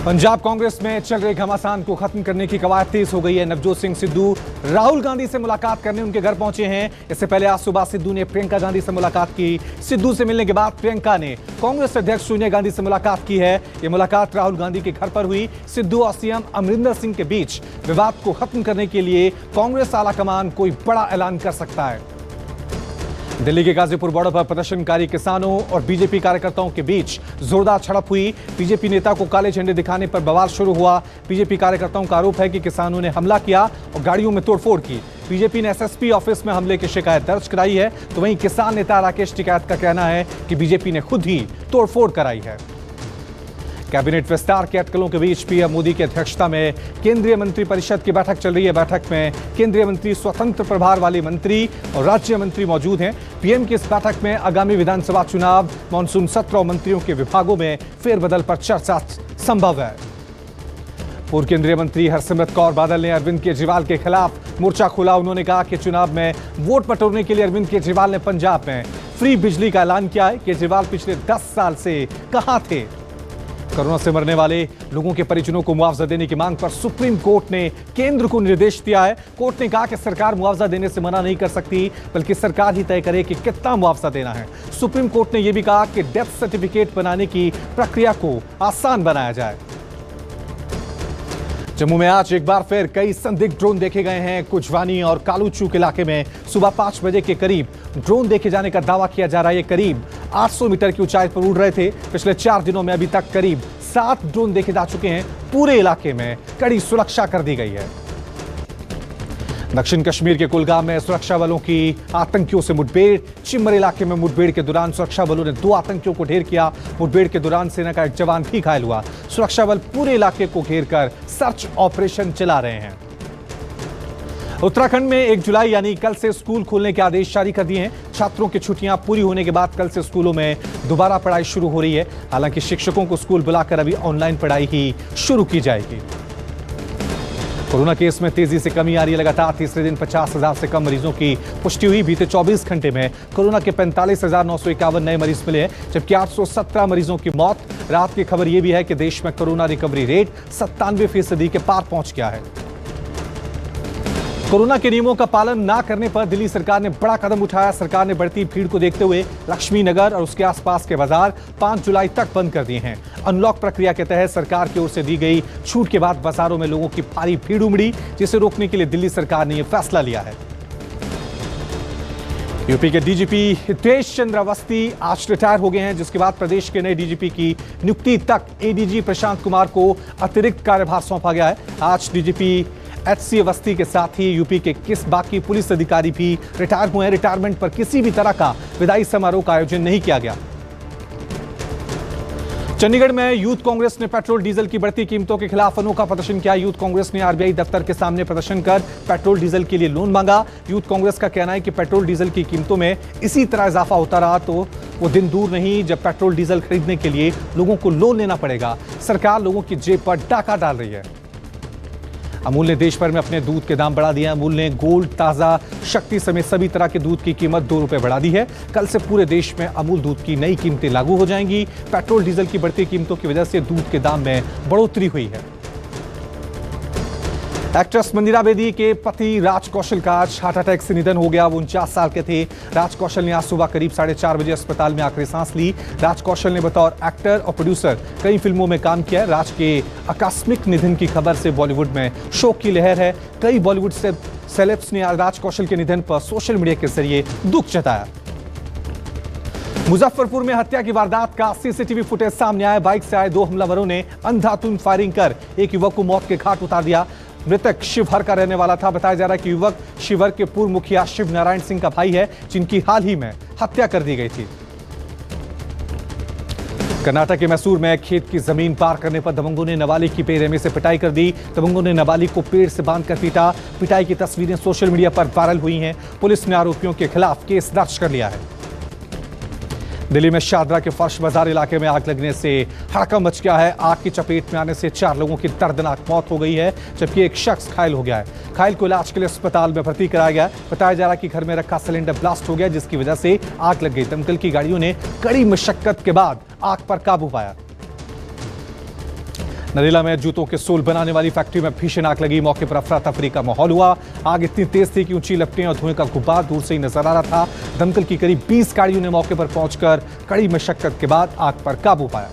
पंजाब कांग्रेस में चल रहे घमासान को खत्म करने की कवायद तेज हो गई है। नवजोत सिंह सिद्धू राहुल गांधी से मुलाकात करने उनके घर पहुंचे हैं। इससे पहले आज सुबह सिद्धू ने प्रियंका गांधी से मुलाकात की। सिद्धू से मिलने के बाद प्रियंका ने कांग्रेस अध्यक्ष सोनिया गांधी से मुलाकात की है। यह मुलाकात राहुल गांधी के घर पर हुई। सिद्धू और सीएम अमरिंदर सिंह के बीच विवाद को खत्म करने के लिए कांग्रेस आलाकमान कोई बड़ा ऐलान कर सकता है। दिल्ली के गाजीपुर बॉर्डर पर प्रदर्शनकारी किसानों और बीजेपी कार्यकर्ताओं के बीच जोरदार झड़प हुई। बीजेपी नेता को काले झंडे दिखाने पर बवाल शुरू हुआ। बीजेपी कार्यकर्ताओं का आरोप है कि किसानों ने हमला किया और गाड़ियों में तोड़फोड़ की। बीजेपी ने एसएसपी ऑफिस में हमले की शिकायत दर्ज कराई है, तो वहीं किसान नेता राकेश टिकैत का कहना है कि बीजेपी ने खुद ही तोड़फोड़ कराई है। कैबिनेट विस्तार के अटकलों के बीच पीएम मोदी की अध्यक्षता में केंद्रीय मंत्रिपरिषद की बैठक चल रही है। बैठक में केंद्रीय मंत्री, स्वतंत्र प्रभार वाले मंत्री और राज्य मंत्री मौजूद हैं। पीएम की इस बैठक में आगामी विधानसभा चुनाव, मानसून सत्र और मंत्रियों के विभागों में फेरबदल पर चर्चा संभव है। पूर्व केंद्रीय मंत्री हरसिमरत कौर बादल ने अरविंद केजरीवाल के खिलाफ मोर्चा खोला। उन्होंने कहा कि चुनाव में वोट बटोरने के लिए अरविंद केजरीवाल ने पंजाब में फ्री बिजली का ऐलान किया है। केजरीवाल पिछले 10 साल से कहां थे? कोरोना से मरने वाले लोगों के परिजनों को मुआवजा देने की मांग पर सुप्रीम कोर्ट ने केंद्र को निर्देश दिया है। कोर्ट ने कहा कि सरकार मुआवजा देने से मना नहीं कर सकती, बल्कि सरकार ही तय करे कि कितना मुआवजा देना है। सुप्रीम कोर्ट ने यह भी कहा कि डेथ सर्टिफिकेट बनाने की प्रक्रिया को आसान बनाया जाए। जम्मू में आज एक बार फिर कई संदिग्ध ड्रोन देखे गए हैं। कुजवानी और कालूचूक इलाके में सुबह 5 बजे के करीब ड्रोन देखे जाने का दावा किया जा रहा है। ये करीब 800 मीटर की ऊंचाई पर उड़ रहे थे। पिछले 4 दिनों में अभी तक करीब 7 ड्रोन देखे जा चुके हैं। पूरे इलाके में कड़ी सुरक्षा कर दी गई है। दक्षिण कश्मीर के कुलगाम में सुरक्षा बलों की आतंकियों से मुठभेड़। चिम्मर इलाके में मुठभेड़ के दौरान सुरक्षा बलों ने 2 आतंकियों को ढेर किया। मुठभेड़ के दौरान सेना का एक जवान भी घायल हुआ। सुरक्षा बल पूरे इलाके को घेर कर सर्च ऑपरेशन चला रहे हैं। उत्तराखंड में 1 जुलाई यानी कल से स्कूल खोलने के आदेश जारी कर दिए हैं। छात्रों की छुट्टियां पूरी होने के बाद कल से स्कूलों में दोबारा पढ़ाई शुरू हो रही है। हालांकि शिक्षकों को स्कूल बुलाकर अभी ऑनलाइन पढ़ाई ही शुरू की जाएगी। कोरोना केस में तेजी से कमी आ रही है। लगातार तीसरे दिन 50,000 से कम मरीजों की पुष्टि हुई। बीते 24 घंटे में कोरोना के 45,951 नए मरीज मिले हैं, जबकि 817 मरीजों की मौत। रात की खबर यह भी है कि देश में कोरोना रिकवरी रेट 97% के पार पहुंच गया है। कोरोना के नियमों का पालन न करने पर दिल्ली सरकार ने बड़ा कदम उठाया। सरकार ने बढ़ती भीड़ को देखते हुए लक्ष्मी नगर और उसके आसपास के बाजार 5 जुलाई तक बंद कर दिए हैं। अनलॉक प्रक्रिया के तहत सरकार की ओर से दी गई छूट के बाद बाजारों में लोगों की भारी भीड़ उमड़ी, जिसे रोकने के लिए दिल्ली सरकार ने यह फैसला लिया है। यूपी के डीजीपी हितेश चंद्र अवस्थी आज रिटायर हो गए हैं, जिसके बाद प्रदेश के नए डीजीपी की नियुक्ति तक एडीजी प्रशांत कुमार को अतिरिक्त कार्यभार सौंपा गया है। आज डीजीपी एचसी अवस्थी के साथ ही यूपी के बाकी पुलिस अधिकारी भी रिटायर हुए हैं। रिटायरमेंट पर किसी भी तरह का विदाई समारोह का आयोजन नहीं किया गया। चंडीगढ़ में यूथ कांग्रेस ने पेट्रोल डीजल की बढ़ती कीमतों के खिलाफ अनोखा प्रदर्शन किया। यूथ कांग्रेस ने आरबीआई दफ्तर के सामने प्रदर्शन कर पेट्रोल डीजल के लिए लोन मांगा। यूथ कांग्रेस का कहना है कि पेट्रोल डीजल की कीमतों में इसी तरह इजाफा होता रहा तो वो दिन दूर नहीं जब पेट्रोल डीजल खरीदने के लिए लोगों को लोन लेना पड़ेगा। सरकार लोगों की जेब पर डाका डाल रही है। अमूल ने देश भर में अपने दूध के दाम बढ़ा दिए। अमूल ने गोल्ड, ताजा, शक्ति समेत सभी तरह के दूध की कीमत 2 रुपए बढ़ा दी है। कल से पूरे देश में अमूल दूध की नई कीमतें लागू हो जाएंगी। पेट्रोल डीजल की बढ़ती कीमतों की वजह से दूध के दाम में बढ़ोतरी हुई है। एक्ट्रेस मंदिरा बेदी के पति राज कौशल का आज हार्ट अटैक से निधन हो गया। वो 49 साल के थे। राज कौशल ने आज सुबह करीब 4:30 बजे अस्पताल में आखिरी सांस ली। राज कौशल ने बतौर एक्टर और प्रोड्यूसर कई फिल्मों में काम किया है। राज के आकस्मिक निधन की खबर से बॉलीवुड में शोक की लहर है। कई बॉलीवुड सेलेब्स ने राज कौशल के निधन पर सोशल मीडिया के जरिए दुख जताया। मुजफ्फरपुर में हत्या की वारदात का सीसीटीवी फुटेज सामने आया। बाइक से आए 2 हमलावरों ने अंधाधुंध फायरिंग कर एक युवक को मौत के घाट उतार दिया। मृतक शिवहर का रहने वाला था। बताया जा रहा है कि युवक शिवहर के पूर्व मुखिया शिव नारायण सिंह का भाई है, जिनकी हाल ही में हत्या कर दी गई थी। कर्नाटक के मैसूर में खेत की जमीन पार करने पर दबंगों ने नाबालिग की बेरहमी से पिटाई कर दी। दबंगों ने नाबालिग को पेड़ से बांधकर पीटा। पिटाई की तस्वीरें सोशल मीडिया पर वायरल हुई हैं। पुलिस ने आरोपियों के खिलाफ केस दर्ज कर लिया है। दिल्ली में शादरा के फर्श बाजार इलाके में आग लगने से हड़कंप मच गया है। आग की चपेट में आने से 4 लोगों की दर्दनाक मौत हो गई है, जबकि एक शख्स घायल हो गया है। घायल को इलाज के लिए अस्पताल में भर्ती कराया गया। बताया जा रहा है कि घर में रखा सिलेंडर ब्लास्ट हो गया, जिसकी वजह से आग लग गई। दमकल की गाड़ियों ने कड़ी मशक्कत के बाद आग पर काबू पाया। नरेला में जूतों के सोल बनाने वाली फैक्ट्री में भीषण आग लगी। मौके पर अफरा तफरी का माहौल हुआ। आग इतनी तेज थी कि ऊंची लपटें और धुएं का गुब्बार दूर से ही नजर आ रहा था। दमकल की करीब 20 गाड़ियों ने मौके पर पहुंचकर कड़ी मशक्कत के बाद आग पर काबू पाया।